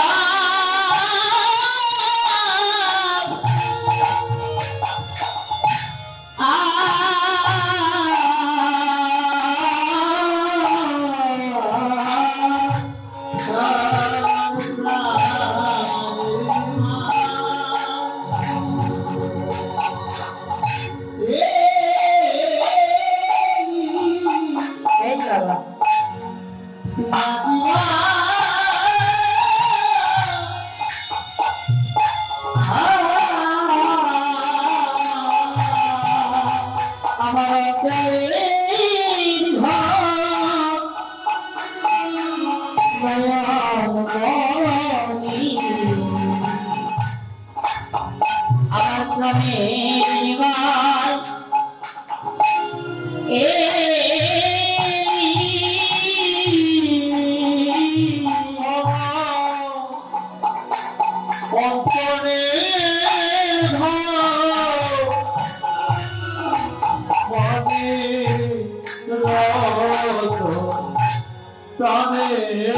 প্রাণের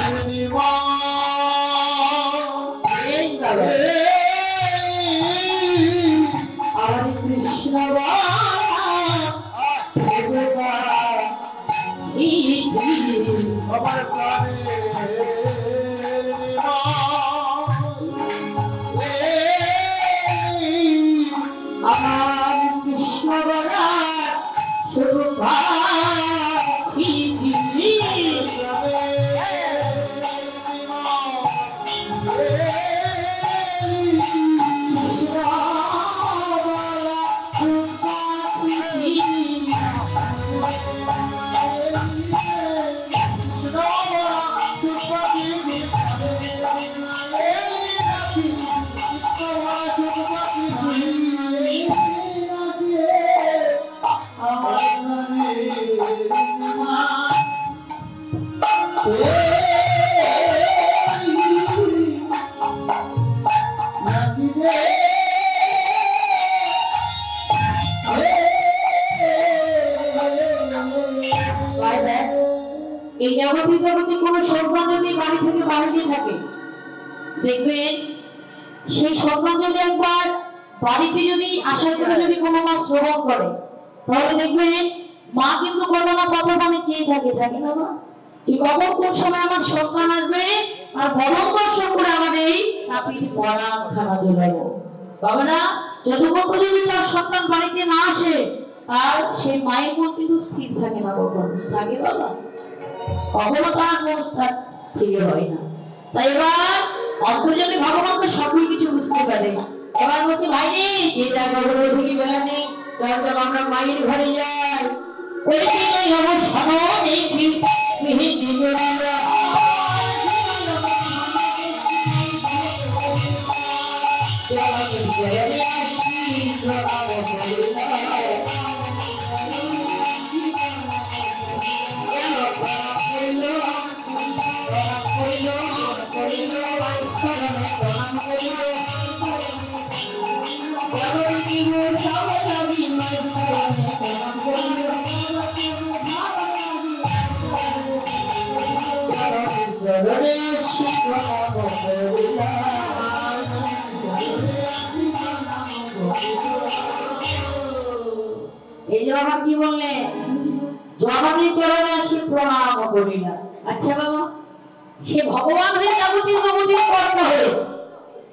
আমাদের কৃষ্ণ আমার আমার কৃষ্ণ শুধু এই জগতে কোনো সন্তান যদি বাড়ি থেকে বাড়িতে থাকে, দেখবেন সেই সন্তান যদি একবার বাড়িতে যদি আসার করে যদি কোনো মা শ্রবণ করে, তাহলে দেখবেন মা কিন্তু কোনো না কত মানে চেয়ে থাকে না মা, যে কখন কোন সময় আমার সন্তান আসবে আর বরং দর্শন করে আমাদের এই নাপিত পরাণ খানা জোগাবো। তবে না যতক্ষণ পর্যন্ত তার সন্তান বাড়িতে না আসে আর সেই মায়ের মন কিন্তু স্থির থাকে না, কখন থাকে বাবা, কখনো তার মন স্থির হয় না। তাই এবার অন্তর্যামী ভগবান তো সবই কিছু বুঝতে পারে। এবার বলছে ভাই রে, যে জায়গা থেকে বেলা নেই, চল আমরা মায়ের ঘরে যাই। ওই দিন আমার শোনো দেখি এই যে বাবা কি বললে, জননী চরণে আসি প্রণাম করি না। আচ্ছা বাবা, সে ভগবান হয়ে যাবতীয় জগতের কর্তা হয়ে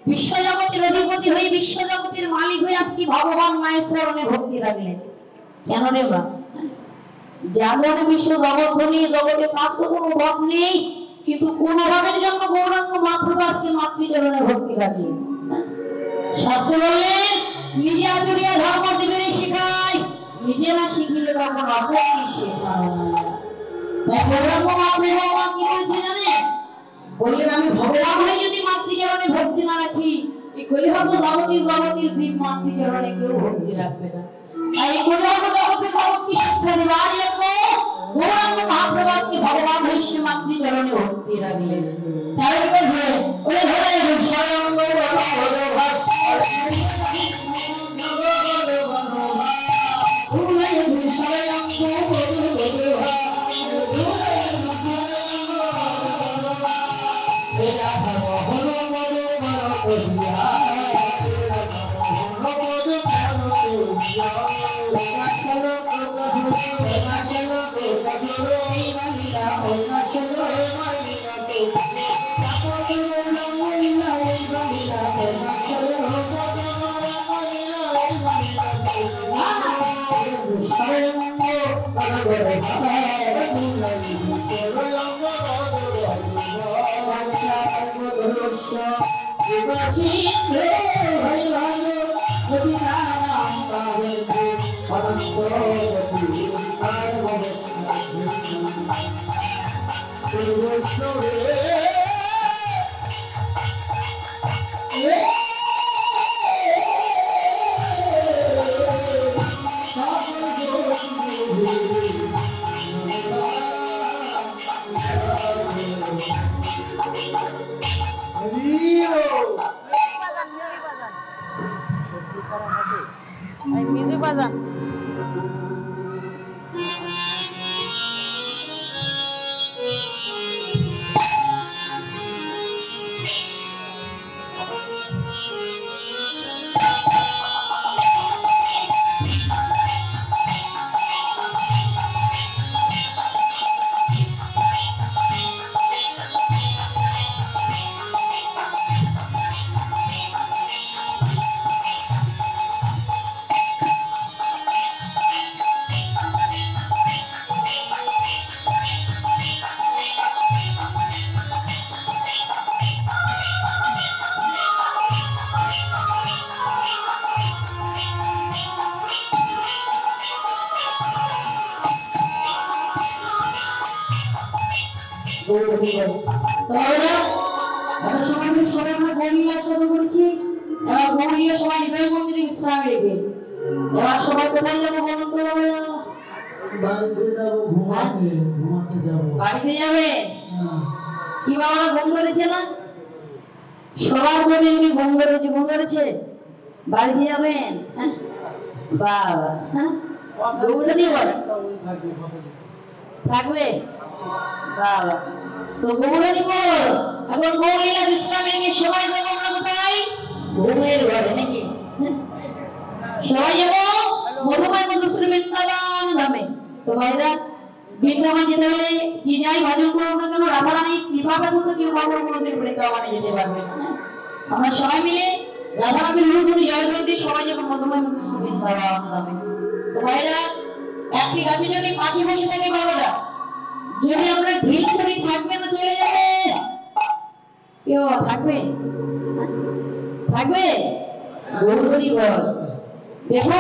বিশ্ব জগতের অধিপতি হয়ে বিশ্ব জগতের মালিক হয়ে আজকে ভগবান মায়ের চরণে ভক্তি রাখলেন কেন রে মা? যেমন বিশ্ব জগৎ নিয়ে জগতে তার তো কোনো ভাব নেই, কিন্তু কোন ভাবের জন্য গৌরাঙ্গ মহাপ্রভু আজকে মাতৃচরণে ভক্তি রাখলেন। শাস্ত্রে বললেন নিজে আচরিয়া ধর্ম দিবেন শেখায়, নিজে না শিখিলে তখন অপরকে শেখানো না। গৌরাঙ্গ মহাপ্রভু কি বলছে জানেন? বললেন আমি ভগবান হয়ে যদি মাতৃচরণে ভক্তি না রাখি, এই কলিযুগ জগতের জীব মাতৃচরণে কেউ ভক্তি রাখবে না। তাই কলিযুগ জগতে জগৎকে শিক্ষা দেওয়ার জন্য গৌরাঙ্গ মহাপ্রভু আজকে ভগবান হয়ে সে মাতৃচরণে ভক্তি রাখলেন। তাই বলছে ওরে ধরে স্বয়ং সবাই হৃদয় মন্দিরে বিশ্রাম রেখে এবার সবাই কোথায় যাবো বলুন তো? বাড়িতে যাবে? কি বাবা ঘুম ধরেছে না? সবার জন্য উনি ঘুম ধরেছে বাড়িতে যাবেন? বাবা থাকবে বাবা তো গৌরানি বল এখন গৌরীরা বিশ্রাম রেখে সবাই যাবো আমরা কোথায়? ঘুমের ঘরে নাকি? সবাই যাবো মধুময় মধুশ্রী বৃন্দাবন ধামে। তো ভাইরা বৃন্দাবন যেতে হলে যে যাই ভজন করুন না কেন রাধারানী কৃপা পেত কেউ বাবুর মন্দির বৃন্দাবনে যেতে পারবে। আমরা সবাই মিলে রাধারানীর হুড়ুহুড়ি জয় করে দিয়ে সবাই যাবো মধুময় মধুশ্রী বৃন্দাবন ধামে। তো ভাইরা একটি গাছে যদি পাখি বসে থাকে বাবারা যদি আমরা ঢিল ছড়ি থাকবে না চলে যাবে? কেউ থাকবে? থাকবে গৌরী বল দেখো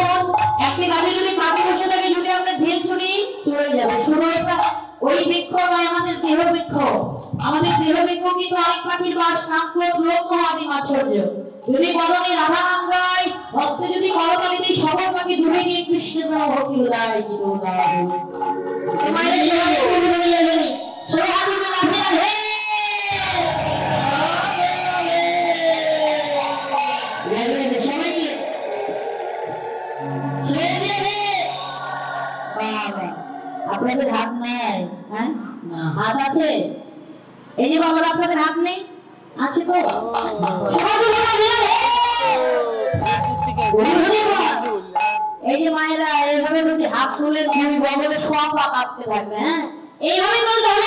একটি গাছে যদি পাখি বসে থাকে যদি আমরা ঢিল ছড়ি চলে যাবে। শুনো এটা ওই বৃক্ষ নয় আমাদের দেহ বৃক্ষ। আমাদের দেহ বৃক্ষ কিন্তু অনেক পাখির বাস নাম ক্রোধ লোভ আদি মাৎসর্য। যদি বদনে রাধা নাম গায় হস্তে যদি করতালি দিই সকল পাখি দূরে গিয়ে কৃষ্ণ নাম ভক্তি উদায় কি উদায় তোমাদের সবাই বলে নিয়ে যাবেন সবাই রাধে রাধে আপনাদের হাত নাই? হ্যাঁ হাত আছে? এই যে বাবার আপনাদের হাত নেই আছে তো? এই যে মায়েরা এইভাবে যদি হাত তুলে দুই বাবলে সব পা কাঁপতে থাকবে। হ্যাঁ এইভাবে বলতে হবে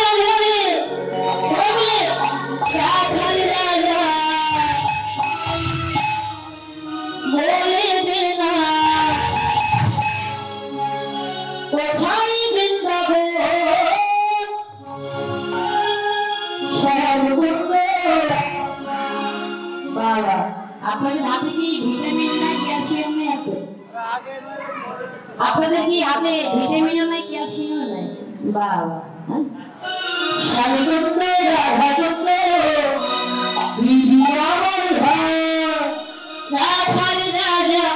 আপনাদের হাতে কি ভিটামিন নাই ক্যালসিয়াম নেই? আপনাদের কি হাতে ভিটামিন নাই ক্যালসিয়াম নাই? বাবা শালিগন্ধ রাধাগন্ধ বিদিয়ামর ঘর রাধার রাজা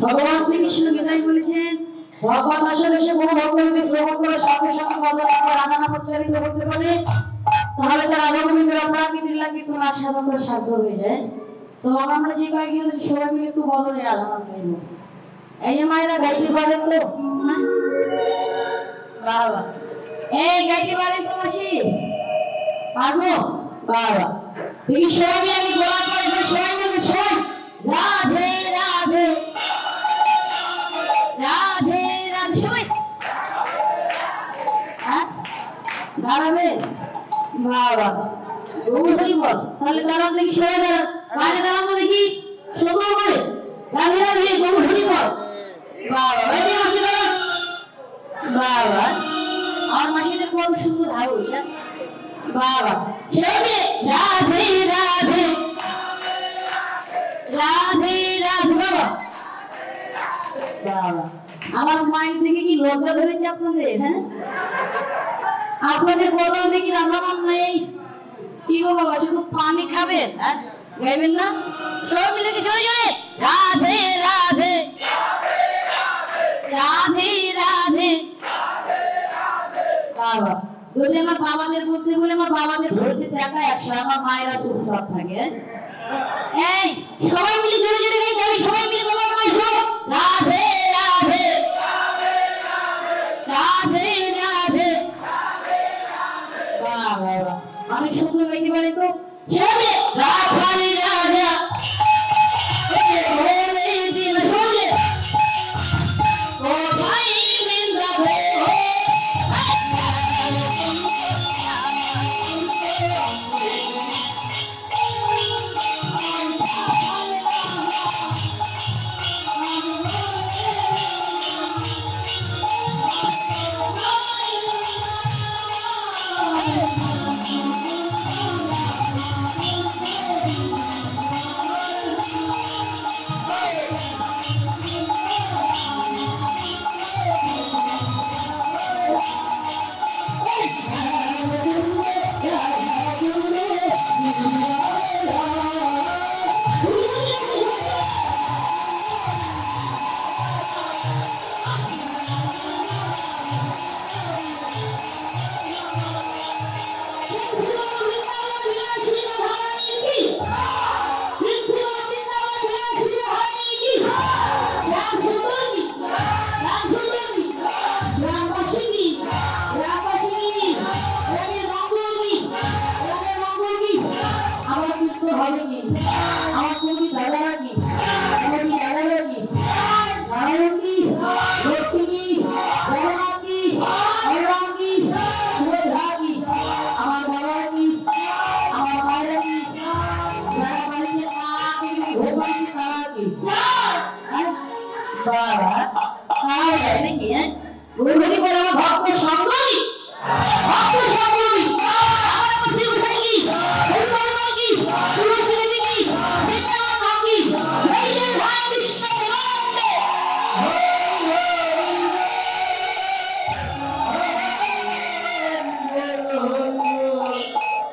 ভগবান শ্রীকৃষ্ণ গীতায় বলেছেন ভগবান আসলে সে কোনো ভক্ত যদি শ্রবণ করে সাথে সাথে বদল রাধা প্রচারিত করতে পারে তাহলে তার রাধা গোবিন্দের অপরাধীর লাগে তোমার আশা করে সাধ্য হয়ে যায়। তো আমরা যে কয়েকজন সবাই মিলে একটু বদলে রাধা নাম গাইবো। এই যে মায়েরা গাইতে পারেন তো? বাবা এই গাইতে পারেন তো মাসি? পারবো? বাবা দেখি সবাই মিলে আমি গোলা করে সবাই মিলে সবাই রাধে রাধে রাধে রাধে সবাই দাঁড়াবে। বাবা গৌরী বল তাহলে দাঁড়ান দেখি সবাই দাঁড়ান বাইরে দাঁড়ান তো দেখি সুন্দর করে রাধে রাধে গৌরী বল। বাবা এই যে মাসি দাঁড়ান। বাবা আমার মাসিদের কত সুন্দর হাউস। বাবা সবাই রাধে রাধে রাধে রাধে। বাবা বাবা আমার মাইন্ড থেকে কি লজ্জা ধরেছে আপনাদের? হ্যাঁ আপনাদের বদল দেখি রান্না বান্না নেই কি গো বাবা শুধু পানি খাবেন আর গাইবেন না? সবাই মিলে কি জোরে জোরে রাধে রাধে রাধে রাধে। বাবা যদি আমার বাবাদের বলতে বলে আমার বাবাদের ভোল্টেজ একা 100 আমার মায়েরা চুপচাপ থাকে। এই সবাই মিলে জোরে জোরে গাই যাবে সবাই মিলে বলো রাধে রাধে রাধে রাধে। বাবা অনেক সুন্দর গাইতে পারে তো সবাই রাধে রাধে